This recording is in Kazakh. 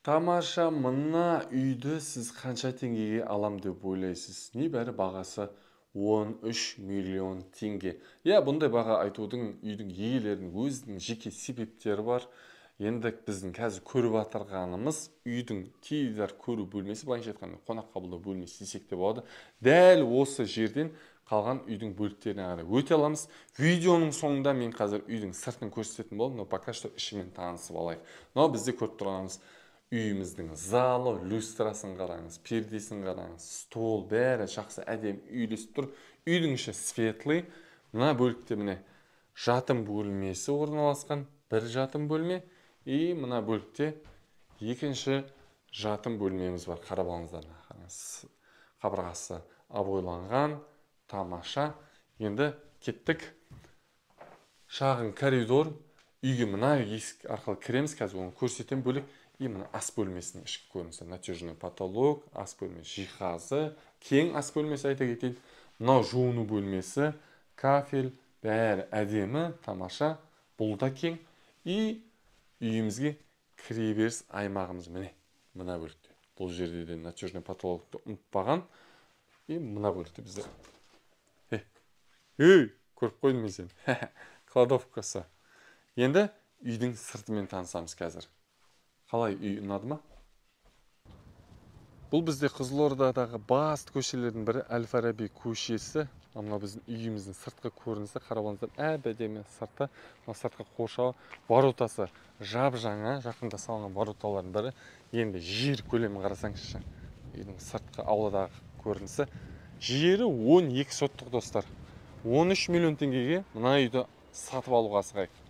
Тамаша, мына үйді сіз қанша теңгеге алам деп ойлайсыз? Небәрі бағасы 13 миллион теңге. Бұндай баға айтудың үйдің иелерінің өзінің жеке себептері бар. Енді біздің қазір көріп атырғанымыз үйдің теледидар көру бөлмесі, былайша айтқанда қонақ қабылдау бөлмесі десек те болады. Дәл осы жерден қалған үйдің бөліктеріне қарай өте аламыз. Видеоның соңында мен қазір үйдің сыртын көрсететін боламын, но пока что ішімен танысып алайық. Но бізде көріп тұрғанымыз үйіміздің залы, люстрасын қараңыз, пердесін қараңыз, стол бәрі жақсы әдемі үйлесіп тұр. Үйдің іші светлый. Мына бөлікте міне жатын бөлмесі орналасқан, бір жатын бөлме, и мына бөлікте екінші жатын бөлмеміз бар. Қарап алыңыздар, қабырғасы aboйланған, тамаша. Енді кеттік. Шағын коридор. Үйге мына есік арқылы кіреміз, қазір оны көрсетем бөлек. И мына ас бөлмесінің ішкі көрінісі, натяжный потолок, ас бөлмесі жиһазы, кең ас бөлмесі айта кетейін. Мынау жуыну бөлмесі, кафель, бәрі әдемі, тамаша. Бұл да кең. И үйімізге кіреберіс аймағымыз міне мына бөлікте. Бұл жерде де натяжный потолокты ұмытпаған. И мына бөлікте біздер. Көріп қойдым мен сені. Кладовкасы. Енді үйдің сыртымен танысамыз қазір. Қалай, үй ұнады ма? Бұл бізде Қызылордадағы басты көшелердің бірі Әл-Фараби көшесі. Мына біздің үйіміздің сыртқы көрінісі, қарап алыңыздар, әдемі сырты. Мына сыртқы қоршауы, воротасы жап-жаңа, жақында салынған вороталардың бірі. Енді жер көлемін қарасаңызшы. Үйдің сыртқы ауладағы көрінісі. Жері 12 соттық достар. 13 миллион теңгеге мына үйді сатып алуға асығайық.